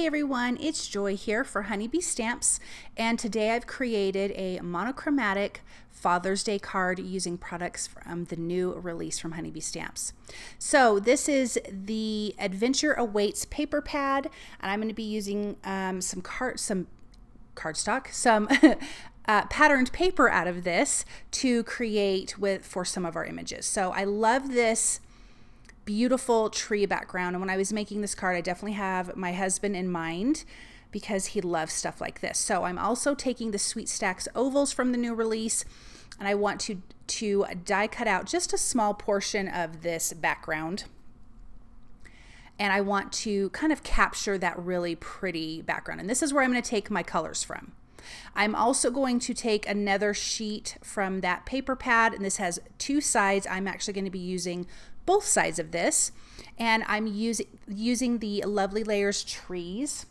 Hey everyone, it's Joy here for Honeybee Stamps, and today I've created a monochromatic Father's Day card using products from the new release from Honeybee Stamps. So this is the Adventure Awaits paper pad, and I'm going to be using some cardstock, some patterned paper out of this to create for some of our images. So I love this beautiful tree background, and when I was making this card I definitely have my husband in mind because he loves stuff like this. So I'm also taking the Sweet Stacks ovals from the new release, and I want to die cut out just a small portion of this background, and I want to kind of capture that really pretty background, and this is where I'm going to take my colors from. I'm also going to take another sheet from that paper pad, and this has two sides. I'm actually going to be using both sides of this, and I'm using the Lovely Layers trees.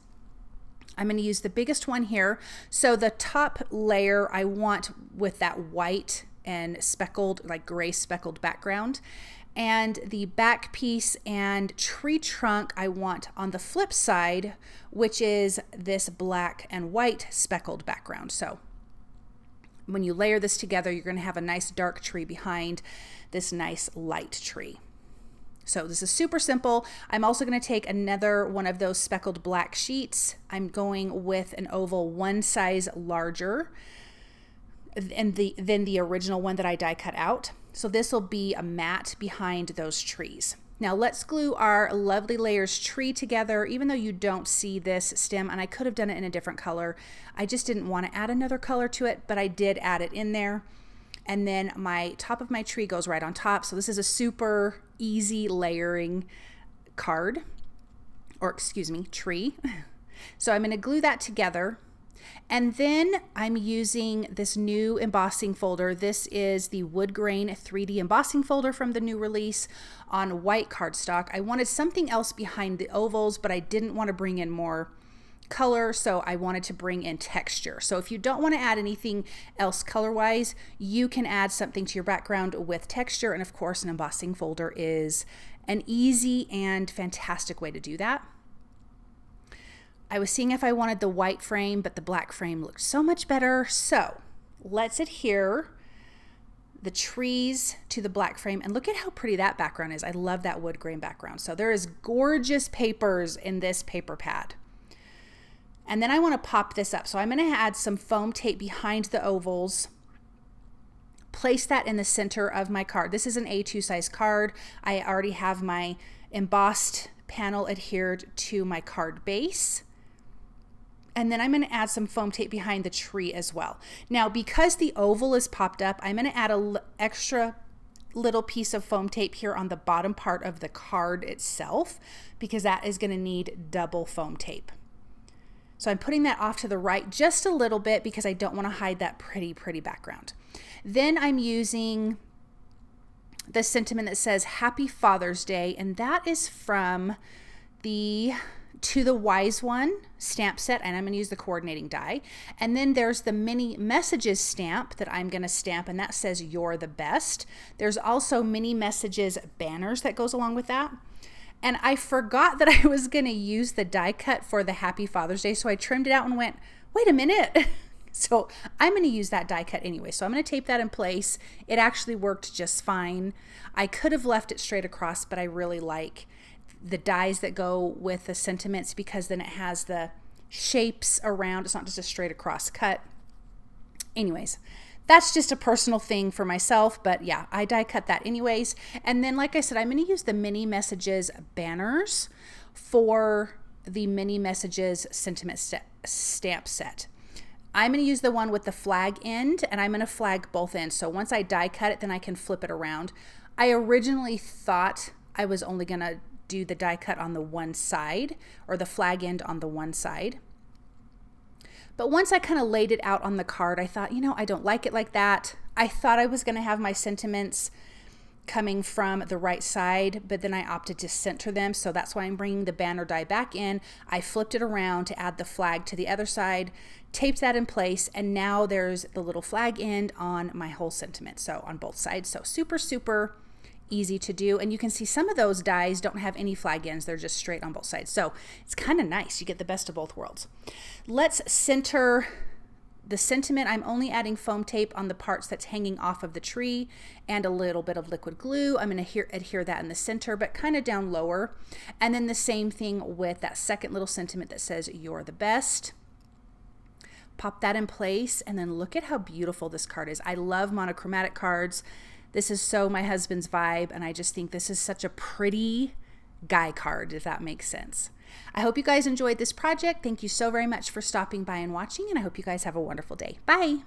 I'm going to use the biggest one here. So the top layer I want with that white and speckled, like gray speckled background, and the back piece and tree trunk I want on the flip side, which is this black and white speckled background. So when you layer this together, you're going to have a nice dark tree behind this nice light tree. So this is super simple. I'm also going to take another one of those speckled black sheets. I'm going with an oval one size larger than the original one that I die cut out. So this will be a mat behind those trees. Now let's glue our Lovely Layers tree together. Even though you don't see this stem, and I could have done it in a different color, I just didn't want to add another color to it, but I did add it in there. And then my top of my tree goes right on top. So this is a super easy layering card, or excuse me, tree. So I'm going to glue that together. And then I'm using this new embossing folder. This is the Woodgrain 3D embossing folder from the new release on white cardstock. I wanted something else behind the ovals, but I didn't want to bring in more color, so I wanted to bring in texture. So if you don't want to add anything else color-wise, you can add something to your background with texture, and of course an embossing folder is an easy and fantastic way to do that. I was seeing if I wanted the white frame, but the black frame looked so much better. So let's adhere the trees to the black frame, and look at how pretty that background is. I love that wood grain background. So there is gorgeous papers in this paper pad. And then I want to pop this up. So I'm going to add some foam tape behind the ovals, place that in the center of my card. This is an A2 size card. I already have my embossed panel adhered to my card base. And then I'm going to add some foam tape behind the tree as well. Now, because the oval is popped up, I'm going to add an extra little piece of foam tape here on the bottom part of the card itself, because that is going to need double foam tape. So I'm putting that off to the right just a little bit because I don't want to hide that pretty, pretty background. Then I'm using the sentiment that says Happy Father's Day, and that is from the To the Wise One stamp set, and I'm going to use the coordinating die. And then there's the mini messages stamp that I'm going to stamp, and that says You're the Best. There's also mini messages banners that goes along with that. And I forgot that I was going to use the die cut for the Happy Father's Day, so I trimmed it out and went, wait a minute. So I'm going to use that die cut anyway. So I'm going to tape that in place. It actually worked just fine. I could have left it straight across, but I really like the dies that go with the sentiments because then it has the shapes around. It's not just a straight across cut. Anyways, that's just a personal thing for myself, but yeah, I die cut that anyways. And then, like I said, I'm going to use the mini messages banners for the mini messages sentiment stamp set. I'm going to use the one with the flag end, and I'm going to flag both ends. So once I die cut it, then I can flip it around. I originally thought I was only going to do the die cut on the one side, or the flag end on the one side. But once I kind of laid it out on the card, I thought, you know, I don't like it like that. I thought I was going to have my sentiments coming from the right side, but then I opted to center them. So that's why I'm bringing the banner die back in. I flipped it around to add the flag to the other side, taped that in place, and now there's the little flag end on my whole sentiment. So on both sides. So super, super easy to do. And you can see some of those dies don't have any flag ends. They're just straight on both sides. So it's kind of nice. You get the best of both worlds. Let's center the sentiment. I'm only adding foam tape on the parts that's hanging off of the tree and a little bit of liquid glue. I'm going to adhere that in the center, but kind of down lower. And then the same thing with that second little sentiment that says, "You're the best." Pop that in place, and then look at how beautiful this card is. I love monochromatic cards. This is so my husband's vibe, and I just think this is such a pretty guy card, if that makes sense. I hope you guys enjoyed this project. Thank you so very much for stopping by and watching, and I hope you guys have a wonderful day. Bye.